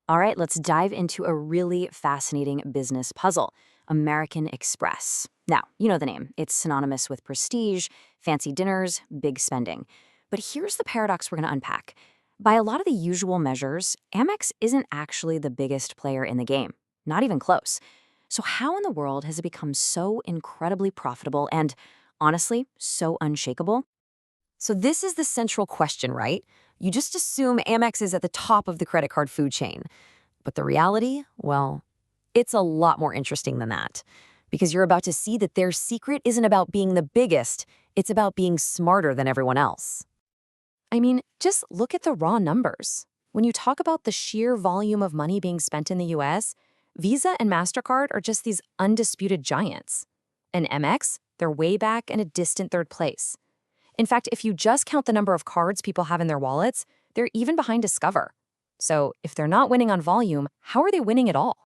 All right, let's dive into a really fascinating business puzzle, American Express. Now, you know the name. It's synonymous with prestige, fancy dinners, big spending. But here's the paradox we're going to unpack. By a lot of the usual measures, Amex isn't actually the biggest player in the game, not even close. So how in the world has it become so incredibly profitable and, honestly, so unshakable? So this is the central question, right? You just assume Amex is at the top of the credit card food chain. But the reality, well, it's a lot more interesting than that. Because you're about to see that their secret isn't about being the biggest, it's about being smarter than everyone else. I mean, just look at the raw numbers. When you talk about the sheer volume of money being spent in the US, Visa and MasterCard are just these undisputed giants. And Amex, they're way back in a distant third place. In fact, if you just count the number of cards people have in their wallets, they're even behind Discover. So if they're not winning on volume, how are they winning at all?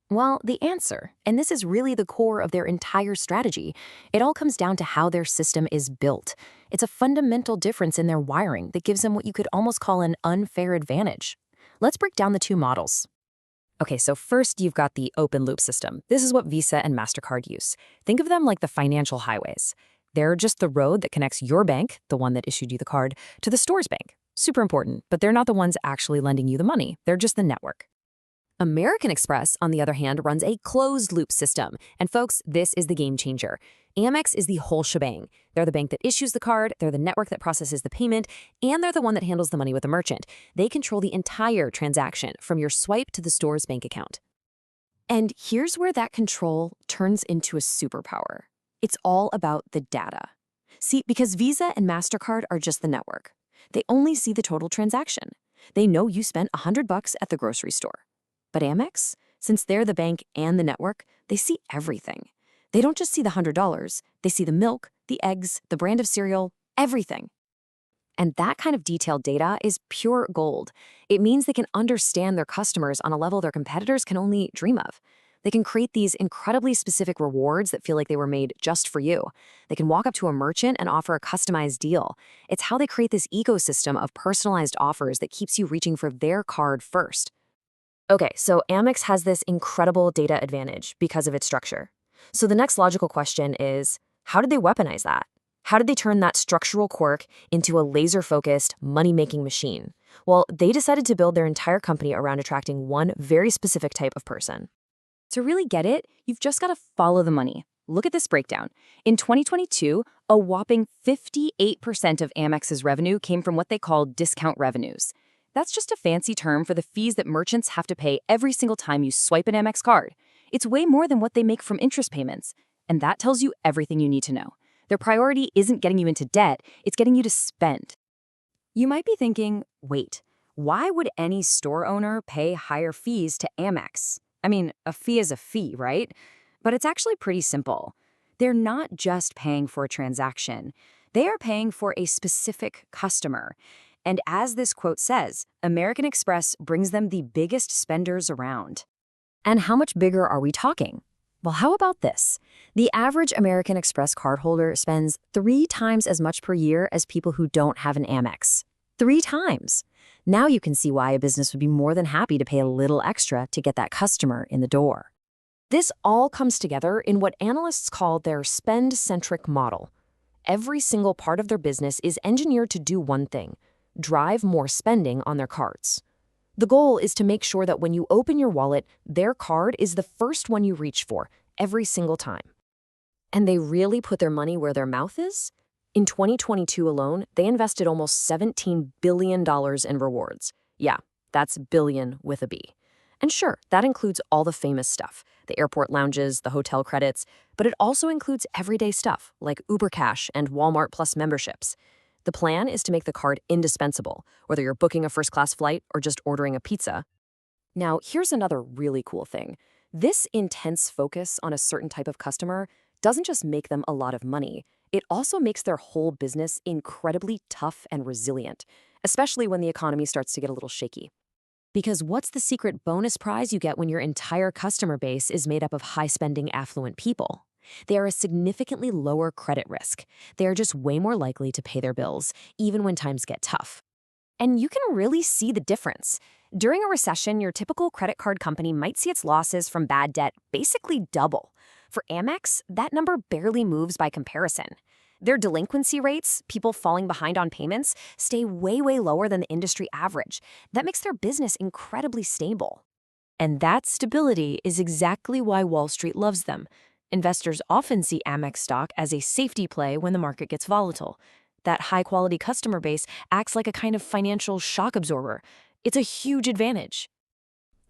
Well, the answer, and this is really the core of their entire strategy, it all comes down to how their system is built. It's a fundamental difference in their wiring that gives them what you could almost call an unfair advantage. Let's break down the two models. Okay, so first you've got the open loop system. This is what Visa and MasterCard use. Think of them like the financial highways. They're just the road that connects your bank, the one that issued you the card, to the store's bank. Super important, but they're not the ones actually lending you the money. They're just the network. American Express, on the other hand, runs a closed-loop system. And folks, this is the game changer. Amex is the whole shebang. They're the bank that issues the card, they're the network that processes the payment, and they're the one that handles the money with the merchant. They control the entire transaction, from your swipe to the store's bank account. And here's where that control turns into a superpower. It's all about the data. See, because Visa and MasterCard are just the network. They only see the total transaction. They know you spent $100 at the grocery store. But Amex, since they're the bank and the network, they see everything. They don't just see the $100, they see the milk, the eggs, the brand of cereal, everything. And that kind of detailed data is pure gold. It means they can understand their customers on a level their competitors can only dream of. They can create these incredibly specific rewards that feel like they were made just for you. They can walk up to a merchant and offer a customized deal. It's how they create this ecosystem of personalized offers that keeps you reaching for their card first. Okay, so Amex has this incredible data advantage because of its structure. So the next logical question is, how did they weaponize that? How did they turn that structural quirk into a laser-focused, money-making machine? Well, they decided to build their entire company around attracting one very specific type of person. To really get it, you've just got to follow the money. Look at this breakdown. In 2022, a whopping 58% of Amex's revenue came from what they call discount revenues. That's just a fancy term for the fees that merchants have to pay every single time you swipe an Amex card. It's way more than what they make from interest payments. And that tells you everything you need to know. Their priority isn't getting you into debt, it's getting you to spend. You might be thinking, wait, why would any store owner pay higher fees to Amex? I mean, a fee is a fee, right? But it's actually pretty simple. They're not just paying for a transaction. They are paying for a specific customer. And as this quote says, American Express brings them the biggest spenders around. And how much bigger are we talking? Well, how about this? The average American Express cardholder spends 3 times as much per year as people who don't have an Amex. 3 times. Now you can see why a business would be more than happy to pay a little extra to get that customer in the door. This all comes together in what analysts call their spend-centric model. Every single part of their business is engineered to do one thing: drive more spending on their cards. The goal is to make sure that when you open your wallet, their card is the first one you reach for every single time. And they really put their money where their mouth is? In 2022 alone, they invested almost $17 billion in rewards. Yeah, that's billion with a B. And sure, that includes all the famous stuff, the airport lounges, the hotel credits, but it also includes everyday stuff like Uber Cash and Walmart Plus memberships. The plan is to make the card indispensable, whether you're booking a first-class flight or just ordering a pizza. Now, here's another really cool thing. This intense focus on a certain type of customer doesn't just make them a lot of money, it also makes their whole business incredibly tough and resilient, especially when the economy starts to get a little shaky. Because what's the secret bonus prize you get when your entire customer base is made up of high-spending, affluent people? They are a significantly lower credit risk. They are just way more likely to pay their bills, even when times get tough. And you can really see the difference. During a recession, your typical credit card company might see its losses from bad debt basically double. For Amex, that number barely moves by comparison. Their delinquency rates, people falling behind on payments, stay way lower than the industry average. That makes their business incredibly stable. And that stability is exactly why Wall Street loves them. Investors often see Amex stock as a safety play when the market gets volatile. That high-quality customer base acts like a kind of financial shock absorber. It's a huge advantage.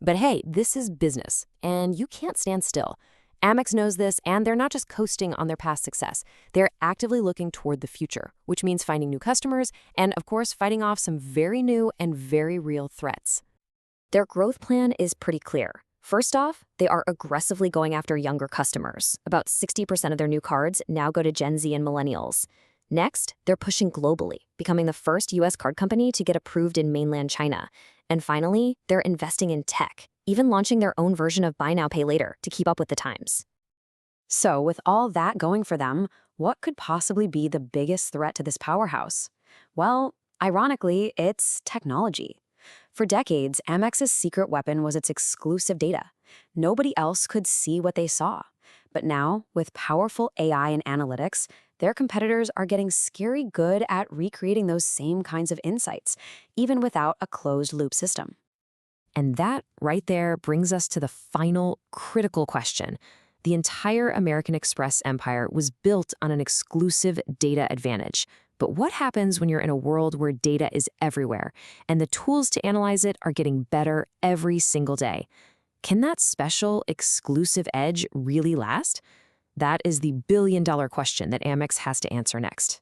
But hey, this is business, and you can't stand still. Amex knows this, and they're not just coasting on their past success. They're actively looking toward the future, which means finding new customers and, of course, fighting off some very new and very real threats. Their growth plan is pretty clear. First off, they are aggressively going after younger customers. About 60% of their new cards now go to Gen Z and millennials. Next, they're pushing globally, becoming the first U.S. card company to get approved in mainland China. And finally, they're investing in tech, even launching their own version of Buy Now, Pay Later to keep up with the times. So, with all that going for them, what could possibly be the biggest threat to this powerhouse? Well, ironically, it's technology. For decades, Amex's secret weapon was its exclusive data. Nobody else could see what they saw. But now, with powerful AI and analytics, their competitors are getting scary good at recreating those same kinds of insights, even without a closed-loop system. And that right there brings us to the final critical question. The entire American Express empire was built on an exclusive data advantage. But what happens when you're in a world where data is everywhere, and the tools to analyze it are getting better every single day? Can that special, exclusive edge really last? That is the billion-dollar question that Amex has to answer next.